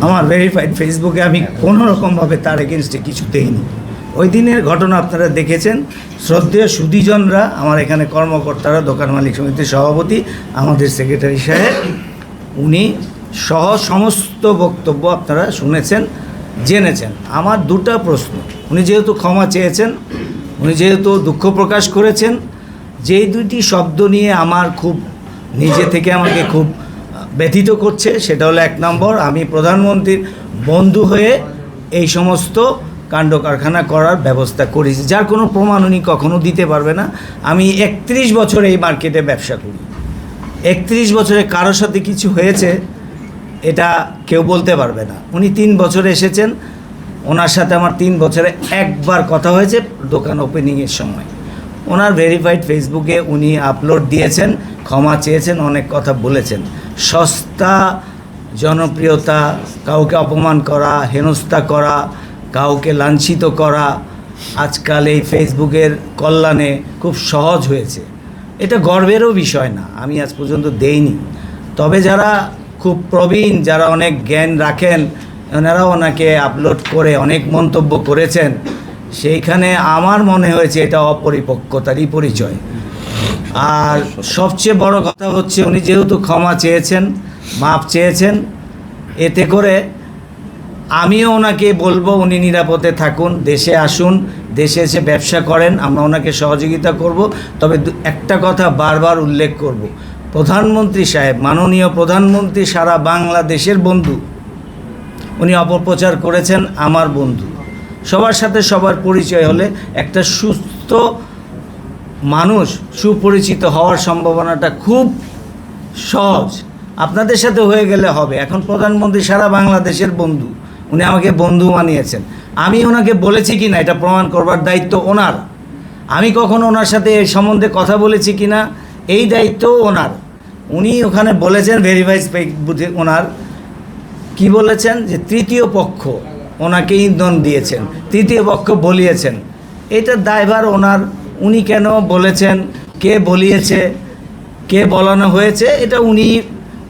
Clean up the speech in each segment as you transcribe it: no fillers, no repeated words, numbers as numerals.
আমার ভেরিফাইড ফেসবুকে আমি কোনো রকমভাবে তার এগেনস্টে কিছু দেইনি। ওই দিনের ঘটনা আপনারা দেখেছেন। শ্রদ্ধেয় সুধীজনরা, আমার এখানে কর্মকর্তারা, দোকান মালিক সমিতির সভাপতি, আমাদের সেক্রেটারি সাহেব, উনি সহ সমস্ত বক্তব্য আপনারা শুনেছেন, জেনেছেন। আমার দুটো প্রশ্ন, উনি যেহেতু ক্ষমা চেয়েছেন, উনি যেহেতু দুঃখ প্রকাশ করেছেন, যেই দুইটি শব্দ নিয়ে আমার খুব নিজে থেকে আমাকে খুব ব্যথিত করছে, সেটা হলো এক নম্বর, আমি প্রধানমন্ত্রীর বন্ধু হয়ে এই সমস্ত কাণ্ড কারখানা করার ব্যবস্থা করেছি, যার কোনো প্রমাণ উনি কখনো দিতে পারবে না। আমি 31 বছর এই মার্কেটে ব্যবসা করি। 31 বছরে কারোর সাথে কিছু হয়েছে এটা কেউ বলতে পারবে না। উনি 3 বছরে এসেছেন, ওনার সাথে আমার 3 বছরে একবার কথা হয়েছে দোকান ওপেনিংয়ের সময়। ওনার ভেরিফাইড ফেসবুকে উনি আপলোড দিয়েছেন, ক্ষমা চেয়েছেন, অনেক কথা বলেছেন। সস্তা জনপ্রিয়তা, কাউকে অপমান করা, হেনস্থা করা, কাউকে লাঞ্ছিত করা আজকাল এই ফেসবুকের কল্যাণে খুব সহজ হয়েছে। এটা গর্বেরও বিষয় না, আমি আজ পর্যন্ত দেইনি। তবে যারা খুব প্রবীণ, যারা অনেক জ্ঞান রাখেন, ওনারাও ওনাকে আপলোড করে অনেক মন্তব্য করেছেন। সেইখানে আমার মনে হয়েছে এটা অপরিপক্কতারই পরিচয়। আর সবচেয়ে বড় কথা হচ্ছে, উনি যেহেতু ক্ষমা চেয়েছেন, মাপ চেয়েছেন, এতে করে আমিও ওনাকে বলবো উনি নিরাপদে থাকুন, দেশে আসুন, দেশে এসে ব্যবসা করেন, আমরা ওনাকে সহযোগিতা করব। তবে একটা কথা বারবার উল্লেখ করব, প্রধানমন্ত্রী সাহেব, মাননীয় প্রধানমন্ত্রী সারা বাংলাদেশের বন্ধু, উনি অপপ্রচার করেছেন আমার বন্ধু। সবার সাথে সবার পরিচয় হলে একটা সুস্থ মানুষ সুপরিচিত হওয়ার সম্ভাবনাটা খুব সহজ। আপনাদের সাথে হয়ে গেলে হবে। এখন প্রধানমন্ত্রী সারা বাংলাদেশের বন্ধু, উনি আমাকে বন্ধু বানিয়েছেন। আমি ওনাকে বলেছি কি না এটা প্রমাণ করবার দায়িত্ব ওনার। আমি কখনো ওনার সাথে এই সম্বন্ধে কথা বলেছি কি না এই দায়িত্ব ওনার। উনি ওখানে বলেছেন ভেরিফাইড ফেসবুকে, ওনার কি বলেছেন যে তৃতীয় পক্ষ ওনাকে ইন্ধন দিয়েছেন, তৃতীয় পক্ষ বলিয়েছেন। এটার দায়ভার ওনার। উনি কেন বলেছেন, কে বলিয়েছে, কে বলানো হয়েছে, এটা উনি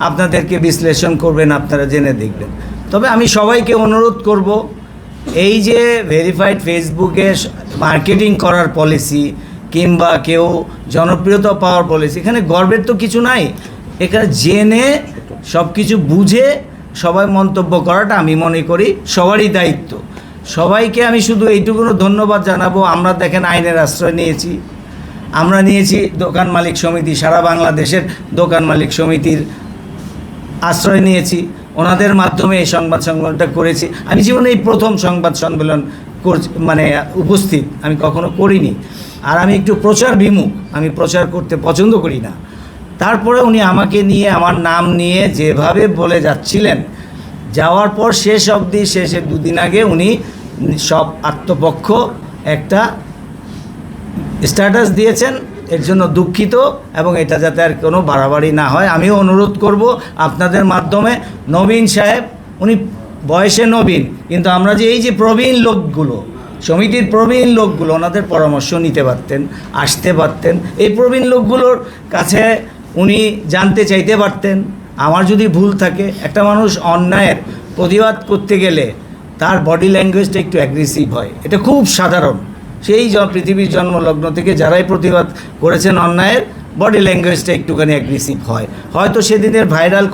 আপনাদেরকে বিশ্লেষণ করবেন, আপনারা জেনে দেখবেন। তবে আমি সবাইকে অনুরোধ করব, এই যে ভেরিফাইড ফেসবুকে মার্কেটিং করার পলিসি কিংবা কেউ জনপ্রিয়তা পাওয়ার পলিসি, এখানে গর্বের তো কিছু নাই। এখানে জেনে সব কিছু বুঝে সবাই মন্তব্য করাটা আমি মনে করি সবারই দায়িত্ব। সবাইকে আমি শুধু এইটুকুনো ধন্যবাদ জানাবো, আমরা দেখেন আইনের আশ্রয় নিয়েছি, আমরা নিয়েছি দোকান মালিক সমিতি, সারা বাংলাদেশের দোকান মালিক সমিতির আশ্রয় নিয়েছি, ওনাদের মাধ্যমে এই সংবাদ সম্মেলনটা করেছি। আমি জীবনে এই প্রথম সংবাদ সম্মেলন মানে উপস্থিত আমি কখনো করিনি। আর আমি একটু প্রচার বিমুখ, আমি প্রচার করতে পছন্দ করি না। তারপরে উনি আমাকে নিয়ে, আমার নাম নিয়ে যেভাবে বলে যাচ্ছিলেন, যাওয়ার পর শেষ অবধি, শেষের 2 দিন আগে উনি সব আত্মপক্ষ একটা স্ট্যাটাস দিয়েছেন। এর জন্য দুঃখিত, এবং এটা যাতে আর কোনো বাড়াবাড়ি না হয় আমিও অনুরোধ করব আপনাদের মাধ্যমে। নবীন সাহেব, উনি বয়সে নবীন, কিন্তু আমরা যে এই যে প্রবীণ লোকগুলো, সমিতির প্রবীণ লোকগুলো, ওনাদের পরামর্শ নিতে পারতেন, আসতে পারতেন। এই প্রবীণ লোকগুলোর কাছে উনি জানতে চাইতে পারতেন আমার যদি ভুল থাকে। একটা মানুষ অন্যায়ের প্রতিবাদ করতে গেলে তার বডি ল্যাঙ্গুয়েজটা একটু অ্যাগ্রেসিভ হয়, এটা খুব সাধারণ। সেই পৃথিবীর জন্মলগ্ন থেকে যারাই প্রতিবাদ করেছেন অন্যায়ের, বডি ল্যাঙ্গুয়েজটা একটুখানি অ্যাগ্রেসিভ হয়। হয়তো সেদিনের ভাইরাল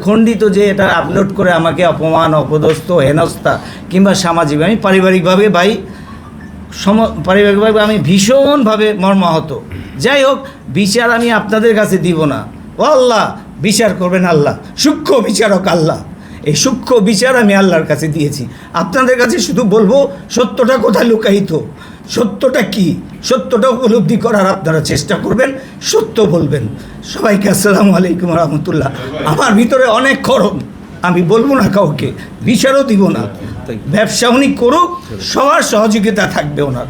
খণ্ডিত যে এটা আপলোড করে আমাকে অপমান, অপদস্থ, হেনস্থা কিংবা সামাজিক, আমি পারিবারিকভাবে পারিবারিকভাবে আমি ভীষণভাবে মর্মাহত। যাই হোক, বিচার আমি আপনাদের কাছে দিব না, ও আল্লাহ বিচার করবেন আল্লাহ, সূক্ষ্ম বিচারক আল্লাহ। এই সূক্ষ্ম বিচার আমি আল্লাহর কাছে দিয়েছি। আপনাদের কাছে শুধু বলবো, সত্যটা কোথায় লুকায়িত, সত্যটা কি, সত্যটা উপলব্ধি করার আপনারা চেষ্টা করবেন, সত্য বলবেন। সবাইকে আসসালামু আলাইকুম রহমতুল্লাহ। আমার ভিতরে অনেক খরম, আমি বলবো না কাউকে, বিচারও দিব না। ব্যবসা উনি করুক, সবার সহযোগিতা থাকবে ওনার।